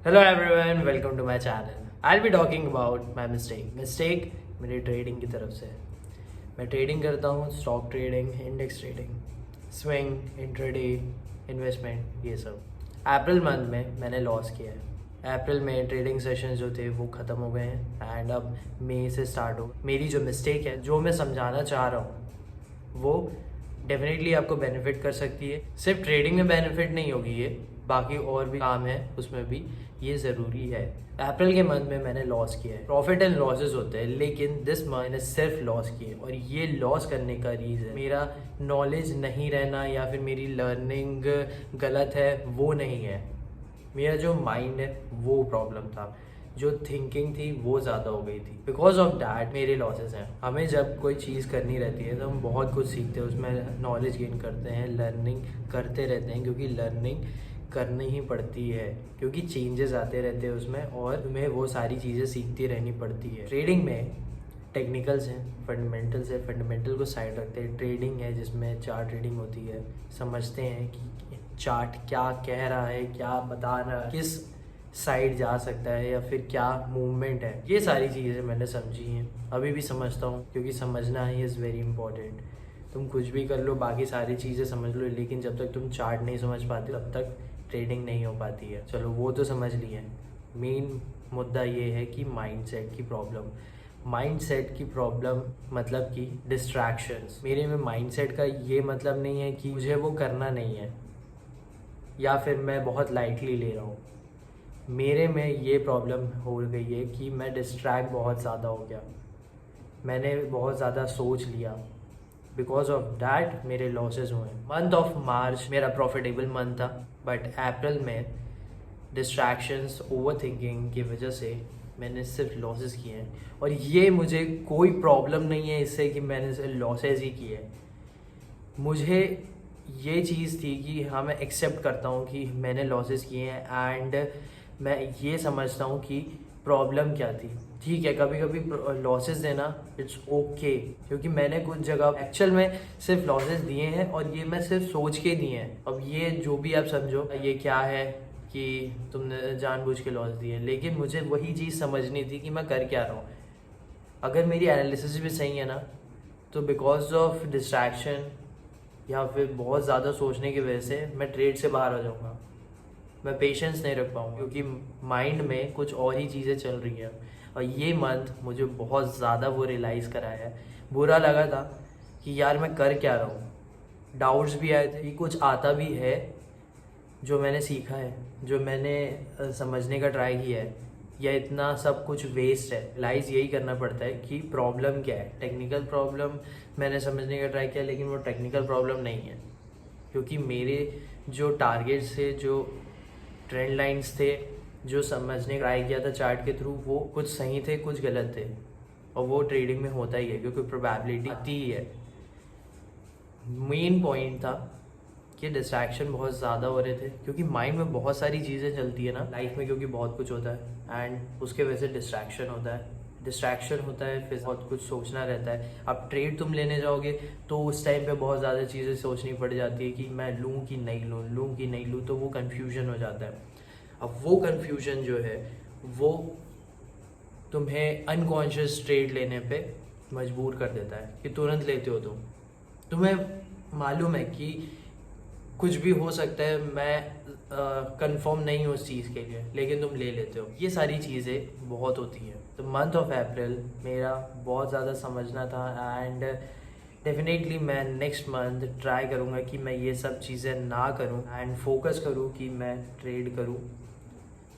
Hello everyone, welcome to my channel. I'll be talking about my mistake. Mistake मेरी trading की तरफ से है। मैं ट्रेडिंग करता हूँ, stock trading, index trading, swing, intraday, investment, ये सब। अप्रैल मंथ में मैंने लॉस किया है। अप्रैल में ट्रेडिंग सेशन जो थे वो ख़त्म हो गए हैं एंड अब मई से स्टार्ट हो। मेरी जो मिस्टेक है, जो मैं समझाना चाह रहा हूँ, वो डेफिनेटली आपको बेनिफिट कर सकती है। सिर्फ ट्रेडिंग में बेनिफिट नहीं होगी ये, बाकी और भी काम है उसमें भी ये ज़रूरी है। अप्रैल के मंथ में मैंने लॉस किया है। प्रॉफिट एंड लॉसेस होते हैं, लेकिन दिस मंथ मैंने सिर्फ लॉस किए और ये लॉस करने का रीज़न मेरा नॉलेज नहीं रहना या फिर मेरी लर्निंग गलत है वो नहीं है। मेरा जो माइंड है वो प्रॉब्लम था, जो थिंकिंग थी वो ज़्यादा हो गई थी। बिकॉज ऑफ डैट मेरे लॉसेस हैं। हमें जब कोई चीज़ करनी रहती है तो हम बहुत कुछ सीखते हैं, उसमें नॉलेज गेन करते हैं, लर्निंग करते रहते हैं, क्योंकि लर्निंग करनी ही पड़ती है, क्योंकि चेंजेस आते रहते हैं उसमें और तुम्हें वो सारी चीज़ें सीखती रहनी पड़ती है। ट्रेडिंग में टेक्निकल्स हैं, फंडामेंटल्स है, फंडामेंटल को साइड रखते हैं। ट्रेडिंग है जिसमें चार्ट ट्रेडिंग होती है, समझते हैं कि चार्ट क्या कह रहा है, क्या बता रहा है, किस साइड जा सकता है या फिर क्या मूवमेंट है। ये सारी चीज़ें मैंने समझी हैं, अभी भी समझता हूँ, क्योंकि समझना ही इज़ वेरी इंपॉर्टेंट। तुम कुछ भी कर लो, बाकी सारी चीज़ें समझ लो, लेकिन जब तक तुम चार्ट नहीं समझ पाते तब तक ट्रेडिंग नहीं हो पाती है। चलो वो तो समझ लिए। मेन मुद्दा ये है कि माइंडसेट की प्रॉब्लम। माइंडसेट की प्रॉब्लम मतलब कि डिस्ट्रैक्शंस। मेरे में माइंडसेट का ये मतलब नहीं है कि मुझे वो करना नहीं है या फिर मैं बहुत लाइटली ले रहा हूँ। मेरे में ये प्रॉब्लम हो गई है कि मैं डिस्ट्रैक्ट बहुत ज़्यादा हो गया, मैंने बहुत ज़्यादा सोच लिया। बिकॉज ऑफ दैट मेरे लॉसेस हुए। मंथ ऑफ मार्च मेरा प्रॉफिटेबल मंथ था, बट अप्रैल में डिस्ट्रैक्शंस, ओवर थिंकिंग की वजह से मैंने सिर्फ लॉसेस किए हैं। और ये मुझे कोई प्रॉब्लम नहीं है इससे कि मैंने सिर्फ लॉसेस ही किए। मुझे ये चीज़ थी कि हाँ, मैं एक्सेप्ट करता हूँ कि मैंने लॉसेस किए हैं एंड मैं ये समझता हूँ कि प्रॉब्लम क्या थी। ठीक है, कभी कभी लॉसेस देना इट्स ओके, क्योंकि मैंने कुछ जगह एक्चुअल में सिर्फ लॉसेस दिए हैं और ये मैं सिर्फ सोच के दिए हैं। अब ये जो भी आप समझो ये क्या है कि तुमने जानबूझ के लॉस दिए, लेकिन मुझे वही चीज़ समझनी थी कि मैं कर क्या रहा हूँ। अगर मेरी एनालिसिस भी सही है ना, तो बिकॉज ऑफ डिस्ट्रैक्शन या फिर बहुत ज़्यादा सोचने की वजह से मैं ट्रेड से बाहर हो जाऊँगा। मैं पेशेंस नहीं रख पाऊँगा, क्योंकि माइंड में कुछ और ही चीज़ें चल रही हैं। और ये मंथ मुझे बहुत ज़्यादा वो रियलाइज़ कराया है। बुरा लगा था कि यार मैं कर क्या रहा हूँ। डाउट्स भी आए थे कि कुछ आता भी है जो मैंने सीखा है, जो मैंने समझने का ट्राई किया है, या इतना सब कुछ वेस्ट है। रियलाइज़ यही करना पड़ता है कि प्रॉब्लम क्या है। टेक्निकल प्रॉब्लम मैंने समझने का ट्राई किया, लेकिन वो टेक्निकल प्रॉब्लम नहीं है, क्योंकि मेरे जो टारगेट्स थे, जो ट्रेंड लाइंस थे, जो समझने का ट्राई किया था चार्ट के थ्रू, वो कुछ सही थे, कुछ गलत थे। और वो ट्रेडिंग में होता ही है, क्योंकि प्रोबेबिलिटी आती ही है। मेन पॉइंट था कि डिस्ट्रैक्शन बहुत ज़्यादा हो रहे थे, क्योंकि माइंड में बहुत सारी चीज़ें चलती है ना लाइफ में, क्योंकि बहुत कुछ होता है एंड उसके वजह से डिस्ट्रैक्शन होता है। डिस्ट्रैक्शन होता है, फिर बहुत कुछ सोचना रहता है। अब ट्रेड तुम लेने जाओगे तो उस टाइम पे बहुत ज़्यादा चीज़ें सोचनी पड़ जाती है कि मैं लूँ कि नहीं लूँ, लूँ कि नहीं लूँ, तो वो कन्फ्यूजन हो जाता है। अब वो कन्फ्यूजन जो है वो तुम्हें अनकॉन्शियस ट्रेड लेने पे मजबूर कर देता है कि तुरंत लेते हो तुम्हें मालूम है कि कुछ भी हो सकता है, मैं कंफर्म नहीं हूँ उस चीज़ के लिए, लेकिन तुम ले लेते हो। ये सारी चीज़ें बहुत होती हैं। तो मंथ ऑफ अप्रैल मेरा बहुत ज़्यादा समझना था एंड डेफिनेटली मैं नेक्स्ट मंथ ट्राई करूँगा कि मैं ये सब चीज़ें ना करूँ एंड फोकस करूँ कि मैं ट्रेड करूँ,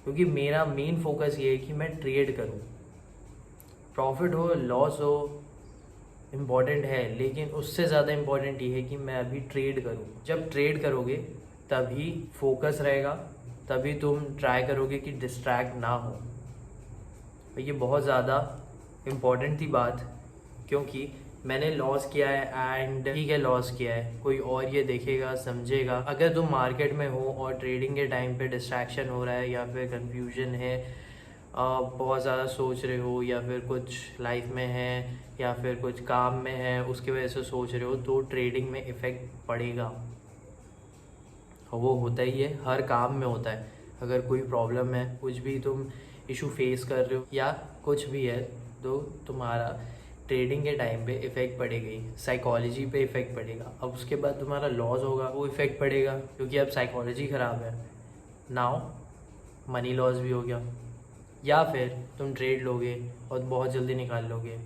क्योंकि मेरा मेन फोकस ये है कि मैं ट्रेड करूँ। प्रॉफिट हो लॉस हो इम्पॉर्टेंट है, लेकिन उससे ज़्यादा इम्पॉर्टेंट ये है कि मैं अभी ट्रेड करूँ। जब ट्रेड करोगे तभी फोकस रहेगा, तभी तुम ट्राई करोगे कि डिस्ट्रैक्ट ना हो। ये बहुत ज़्यादा इम्पॉर्टेंट थी बात, क्योंकि मैंने लॉस किया है एंड ठीक है, लॉस किया है, कोई और ये देखेगा, समझेगा। अगर तुम मार्केट में हो और ट्रेडिंग के टाइम पे डिस्ट्रैक्शन हो रहा है या फिर कंफ्यूजन है, बहुत ज़्यादा सोच रहे हो, या फिर कुछ लाइफ में है या फिर कुछ काम में है, उसकी वजह से सोच रहे हो, तो ट्रेडिंग में इफ़ेक्ट पड़ेगा। और वो होता ही है, हर काम में होता है। अगर कोई प्रॉब्लम है, कुछ भी तुम इशू फेस कर रहे हो या कुछ भी है, तो तुम्हारा ट्रेडिंग के टाइम पे इफ़ेक्ट पड़ेगी, साइकोलॉजी पे इफ़ेक्ट पड़ेगा। अब उसके बाद तुम्हारा लॉस होगा, वो इफ़ेक्ट पड़ेगा क्योंकि अब साइकोलॉजी ख़राब है। नाउ मनी लॉस भी हो गया। या फिर तुम ट्रेड लोगे और बहुत जल्दी निकाल लोगे,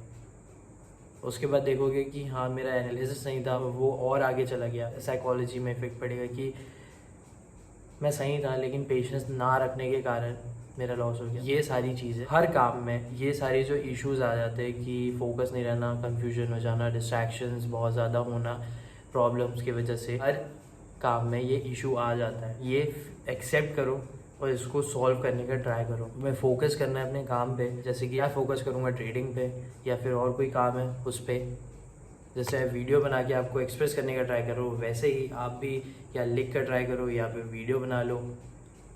उसके बाद देखोगे कि हाँ मेरा एनालिसिस नहीं था, वो और आगे चला गया, साइकोलॉजी में इफ़ेक्ट पड़ेगा कि मैं सही था लेकिन पेशेंस ना रखने के कारण मेरा लॉस हो गया। ये सारी चीज़ें हर काम में, ये सारी जो इश्यूज आ जाते हैं कि फोकस नहीं रहना, कंफ्यूजन हो जाना, डिस्ट्रैक्शंस बहुत ज़्यादा होना, प्रॉब्लम्स की वजह से हर काम में ये इशू आ जाता है। ये एक्सेप्ट करो और इसको सॉल्व करने का ट्राई करो। मैं फोकस करना है अपने काम पे, जैसे कि मैं फोकस करूँगा ट्रेडिंग पे या फिर और कोई काम है उस पर। जैसे वीडियो बना के आपको एक्सप्रेस करने का ट्राई करो, वैसे ही आप भी या लिख कर ट्राई करो या फिर वीडियो बना लो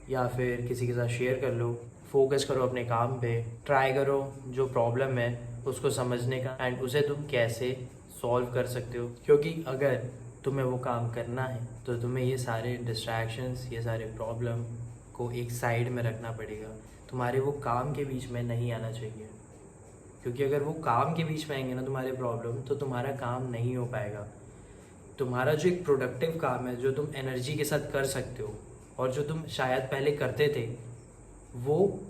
या फिर किसी के साथ शेयर कर लो। फोकस करो अपने काम पे, ट्राई करो जो प्रॉब्लम है उसको समझने का एंड उसे तुम कैसे सॉल्व कर सकते हो। क्योंकि अगर तुम्हें वो काम करना है तो तुम्हें ये सारे डिस्ट्रैक्शंस, ये सारे प्रॉब्लम को एक साइड में रखना पड़ेगा। तुम्हारे वो काम के बीच में नहीं आना चाहिए, क्योंकि अगर वो काम के बीच में आएंगे ना तुम्हारे प्रॉब्लम, तो तुम्हारा काम नहीं हो पाएगा। तुम्हारा जो एक प्रोडक्टिव काम है, जो तुम एनर्जी के साथ कर सकते हो और जो तुम शायद पहले करते थे, वो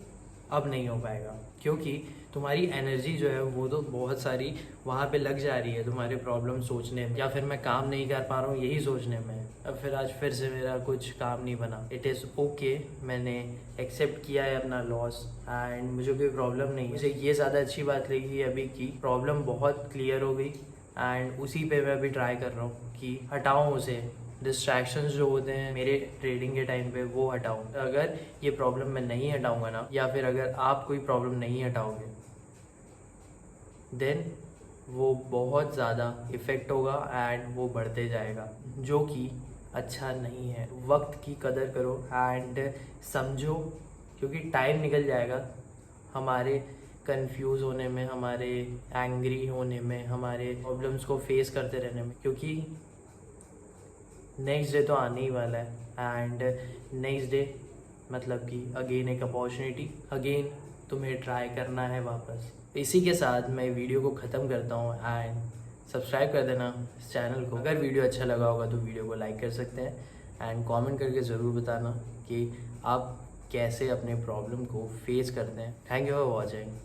अब नहीं हो पाएगा। क्योंकि तुम्हारी एनर्जी जो है वो तो बहुत सारी वहाँ पे लग जा रही है तुम्हारे प्रॉब्लम सोचने में, या फिर मैं काम नहीं कर पा रहा हूँ यही सोचने में। अब फिर आज फिर से मेरा कुछ काम नहीं बना। इट इज़ ओके, मैंने एक्सेप्ट किया है अपना लॉस एंड मुझे कोई प्रॉब्लम नहीं है। मुझे ये ज़्यादा अच्छी बात लगी अभी की प्रॉब्लम बहुत क्लियर हो गई एंड उसी पे मैं अभी ट्राई कर रहा हूँ कि हटाऊँ उसे। डिस्ट्रैक्शंस जो होते हैं मेरे ट्रेडिंग के टाइम पे वो हटाऊँ। अगर ये प्रॉब्लम मैं नहीं हटाऊँगा ना, या फिर अगर आप कोई प्रॉब्लम नहीं हटाओगे, देन वो बहुत ज़्यादा इफ़ेक्ट होगा एंड वो बढ़ते जाएगा, जो कि अच्छा नहीं है। वक्त की कदर करो एंड समझो, क्योंकि टाइम निकल जाएगा हमारे कंफ्यूज होने में, हमारे एंग्री होने में, हमारे प्रॉब्लम्स को फेस करते रहने में। क्योंकि नेक्स्ट डे तो आने ही वाला है एंड नेक्स्ट डे मतलब कि अगेन एक अपॉर्चुनिटी, अगेन तुम्हें ट्राई करना है वापस। इसी के साथ मैं वीडियो को ख़त्म करता हूँ एंड सब्सक्राइब कर देना इस चैनल को। अगर वीडियो अच्छा लगा होगा तो वीडियो को लाइक कर सकते हैं एंड कमेंट करके ज़रूर बताना कि आप कैसे अपने प्रॉब्लम को फेस करते हैं। Thank you for watching.